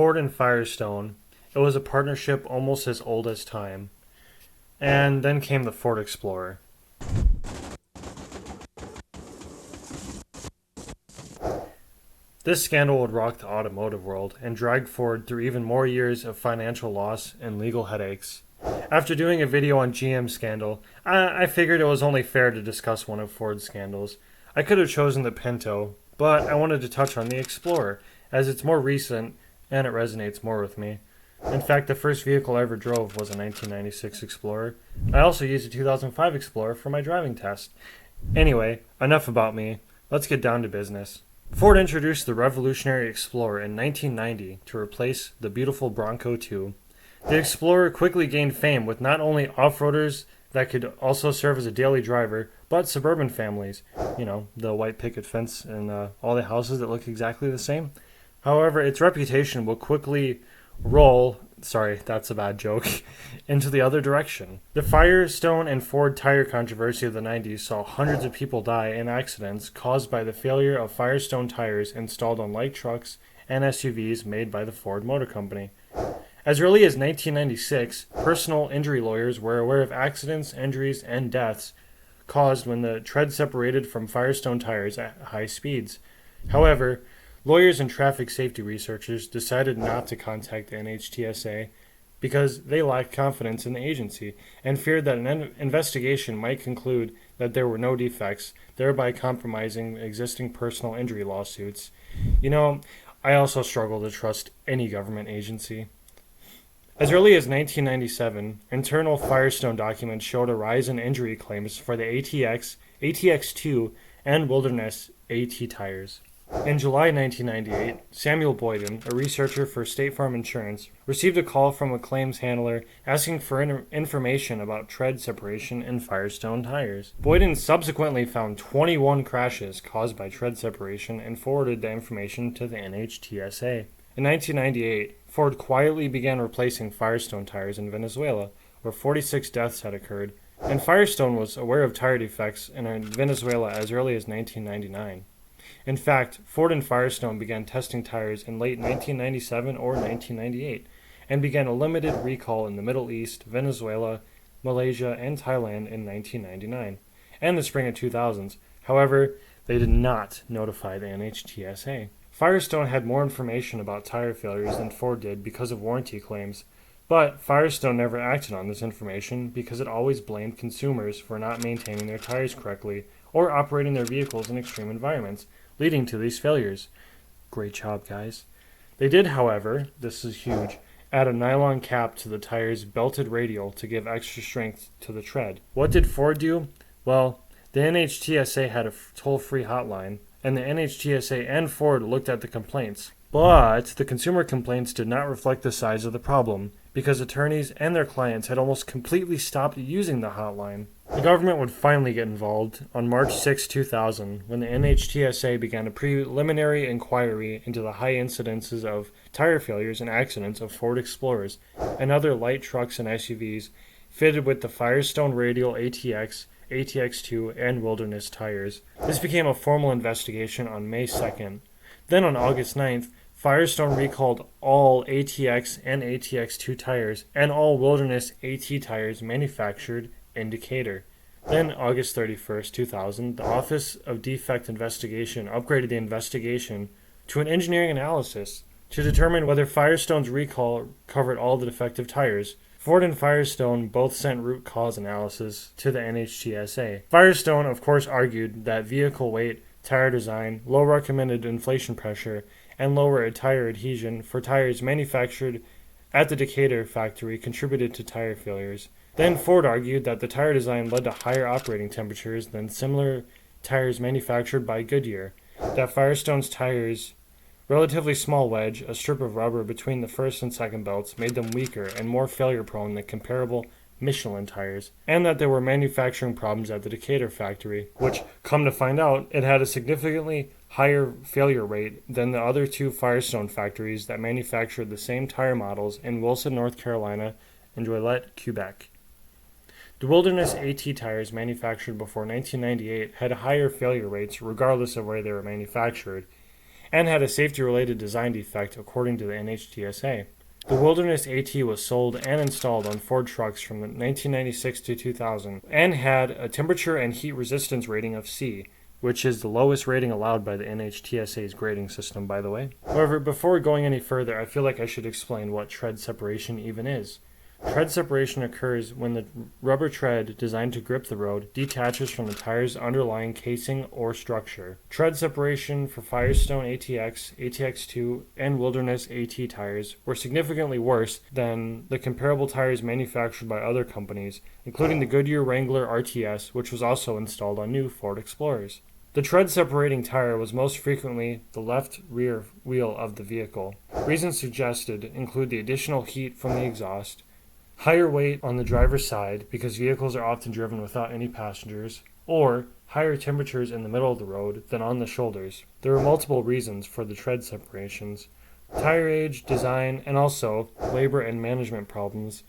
Ford and Firestone. It was a partnership almost as old as time. And then came the Ford Explorer. This scandal would rock the automotive world and drag Ford through even more years of financial loss and legal headaches. After doing a video on GM scandal, I figured it was only fair to discuss one of Ford's scandals. I could have chosen the Pinto, but I wanted to touch on the Explorer, as it's more recent and it resonates more with me. In fact, the first vehicle I ever drove was a 1996 Explorer. I also used a 2005 Explorer for my driving test. Anyway, enough about me. Let's get down to business. Ford introduced the revolutionary Explorer in 1990 to replace the beautiful Bronco 2. The Explorer quickly gained fame with not only off-roaders that could also serve as a daily driver, but suburban families. You know, the white picket fence and all the houses that look exactly the same. However, its reputation will quickly roll, sorry, that's a bad joke, into the other direction. The Firestone and Ford tire controversy of the 90s saw hundreds of people die in accidents caused by the failure of Firestone tires installed on light trucks and SUVs made by the Ford Motor Company. As early as 1996, personal injury lawyers were aware of accidents, injuries, and deaths caused when the tread separated from Firestone tires at high speeds. However, lawyers and traffic safety researchers decided not to contact the NHTSA because they lacked confidence in the agency and feared that an investigation might conclude that there were no defects, thereby compromising existing personal injury lawsuits. You know, I also struggle to trust any government agency. As early as 1997, internal Firestone documents showed a rise in injury claims for the ATX, ATX2, and Wilderness AT tires. In July 1998, Samuel Boyden, a researcher for State Farm Insurance, received a call from a claims handler asking for information about tread separation in Firestone tires. Boyden subsequently found 21 crashes caused by tread separation and forwarded the information to the NHTSA. In 1998, Ford quietly began replacing Firestone tires in Venezuela, where 46 deaths had occurred, and Firestone was aware of tire defects in Venezuela as early as 1999. In fact, Ford and Firestone began testing tires in late 1997 or 1998, and began a limited recall in the Middle East, Venezuela, Malaysia, and Thailand in 1999, and the spring of 2000s. However, they did not notify the NHTSA. Firestone had more information about tire failures than Ford did because of warranty claims, but Firestone never acted on this information because it always blamed consumers for not maintaining their tires correctly or operating their vehicles in extreme environments, leading to these failures. Great job, guys. They did, however, this is huge, add a nylon cap to the tire's belted radial to give extra strength to the tread. What did Ford do? Well, the NHTSA had a toll-free hotline, and the NHTSA and Ford looked at the complaints. But the consumer complaints did not reflect the size of the problem, because attorneys and their clients had almost completely stopped using the hotline. The government would finally get involved on March 6, 2000, when the NHTSA began a preliminary inquiry into the high incidences of tire failures and accidents of Ford Explorers and other light trucks and SUVs fitted with the Firestone Radial ATX, ATX2, and Wilderness tires. This became a formal investigation on May 2nd. Then on August 9th, Firestone recalled all ATX and ATX2 tires and all Wilderness AT tires manufactured in Decatur. Then, August 31st, 2000, the Office of Defect Investigation upgraded the investigation to an engineering analysis to determine whether Firestone's recall covered all the defective tires. Ford and Firestone both sent root cause analysis to the NHTSA. Firestone, of course, argued that vehicle weight, tire design, low recommended inflation pressure, and lower tire adhesion for tires manufactured at the Decatur factory contributed to tire failures. Then Ford argued that the tire design led to higher operating temperatures than similar tires manufactured by Goodyear, that Firestone's tires' relatively small wedge, a strip of rubber between the first and second belts, made them weaker and more failure-prone than comparable Michelin tires, and that there were manufacturing problems at the Decatur factory, which, come to find out, it had a significantly higher failure rate than the other two Firestone factories that manufactured the same tire models in Wilson, North Carolina, and Joliet, Quebec. The Wilderness AT tires manufactured before 1998 had higher failure rates regardless of where they were manufactured, and had a safety-related design defect according to the NHTSA. The Wilderness AT was sold and installed on Ford trucks from 1996 to 2000 and had a temperature and heat resistance rating of C, which is the lowest rating allowed by the NHTSA's grading system, by the way. However, before going any further, I feel like I should explain what tread separation even is. Tread separation occurs when the rubber tread designed to grip the road detaches from the tire's underlying casing or structure. Tread separation for Firestone ATX, ATX2, and Wilderness AT tires were significantly worse than the comparable tires manufactured by other companies, including the Goodyear Wrangler RTS, which was also installed on new Ford Explorers. The tread separating tire was most frequently the left rear wheel of the vehicle. Reasons suggested include the additional heat from the exhaust, higher weight on the driver's side because vehicles are often driven without any passengers, or higher temperatures in the middle of the road than on the shoulders. There were multiple reasons for the tread separations: tire age, design, and also labor and management problems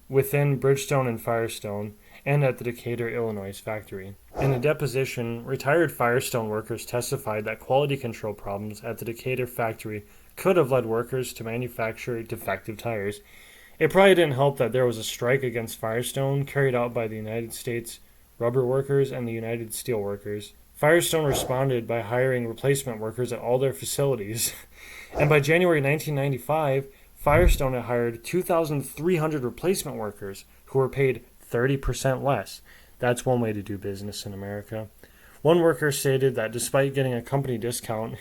within Bridgestone and Firestone and at the Decatur, Illinois factory. In a deposition, retired Firestone workers testified that quality control problems at the Decatur factory could have led workers to manufacture defective tires. It probably didn't help that there was a strike against Firestone carried out by the United States Rubber Workers and the United Steel Workers. Firestone responded by hiring replacement workers at all their facilities. And by January 1995, Firestone had hired 2,300 replacement workers who were paid 30% less. That's one way to do business in America. One worker stated that despite getting a company discount,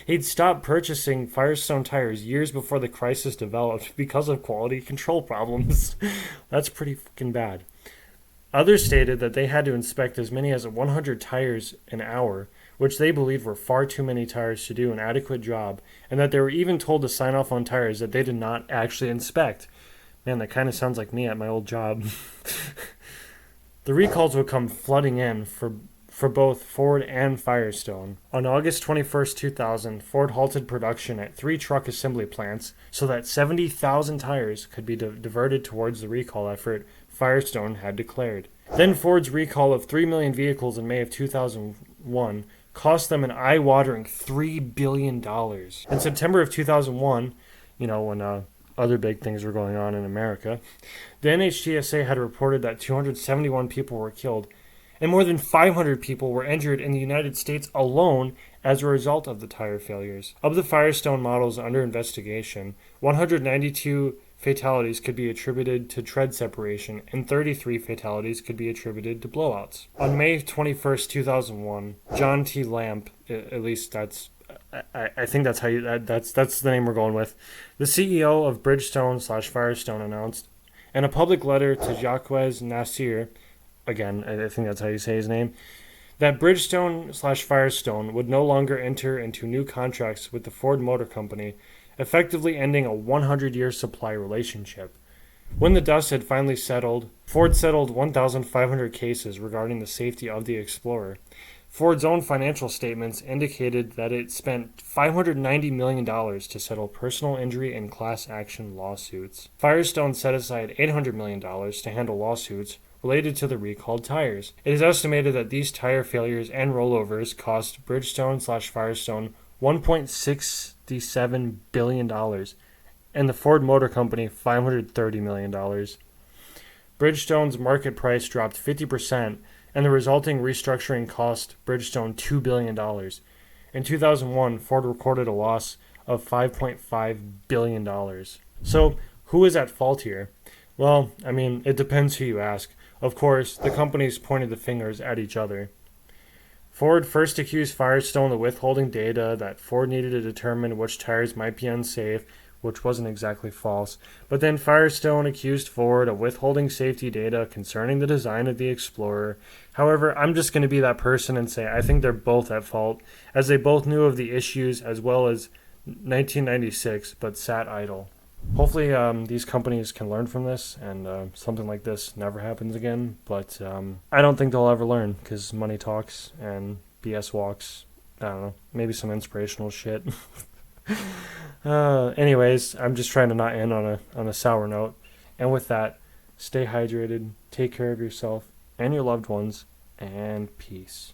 he'd stopped purchasing Firestone tires years before the crisis developed because of quality control problems. That's pretty fucking bad. Others stated that they had to inspect as many as 100 tires an hour, which they believed were far too many tires to do an adequate job, and that they were even told to sign off on tires that they did not actually inspect. Man, that kind of sounds like me at my old job. The recalls would come flooding in for both Ford and Firestone. On August 21st, 2000, Ford halted production at 3 truck assembly plants so that 70,000 tires could be diverted towards the recall effort Firestone had declared. Then Ford's recall of 3 million vehicles in May of 2001 cost them an eye-watering $3 billion. In September of 2001, when other big things were going on in America, the NHTSA had reported that 271 people were killed and more than 500 people were injured in the United States alone as a result of the tire failures. Of the Firestone models under investigation, 192 fatalities could be attributed to tread separation, and 33 fatalities could be attributed to blowouts. On May 21st, 2001, John T. Lamp, at least that's I think that's that's the name we're going with, the CEO of Bridgestone/Firestone announced in a public letter to Jacques Nasir, again, I think that's how you say his name, that Bridgestone/Firestone would no longer enter into new contracts with the Ford Motor Company, effectively ending a 100-year supply relationship. When the dust had finally settled, Ford settled 1,500 cases regarding the safety of the Explorer. Ford's own financial statements indicated that it spent $590 million to settle personal injury and class action lawsuits. Firestone set aside $800 million to handle lawsuits related to the recalled tires. It is estimated that these tire failures and rollovers cost Bridgestone/Firestone $1.67 billion, and the Ford Motor Company $530 million. Bridgestone's market price dropped 50%, and the resulting restructuring cost Bridgestone $2 billion. In 2001, Ford recorded a loss of $5.5 billion. So, who is at fault here? Well, it depends who you ask. Of course, the companies pointed the fingers at each other. Ford first accused Firestone of withholding data that Ford needed to determine which tires might be unsafe, which wasn't exactly false. But then Firestone accused Ford of withholding safety data concerning the design of the Explorer. However, I'm just going to be that person and say I think they're both at fault, as they both knew of the issues as well as 1996, but sat idle. Hopefully these companies can learn from this and something like this never happens again, but I don't think they'll ever learn because money talks and BS walks. I don't know, maybe some inspirational shit. Anyways, I'm just trying to not end on a sour note. And with that, stay hydrated, take care of yourself and your loved ones, and peace.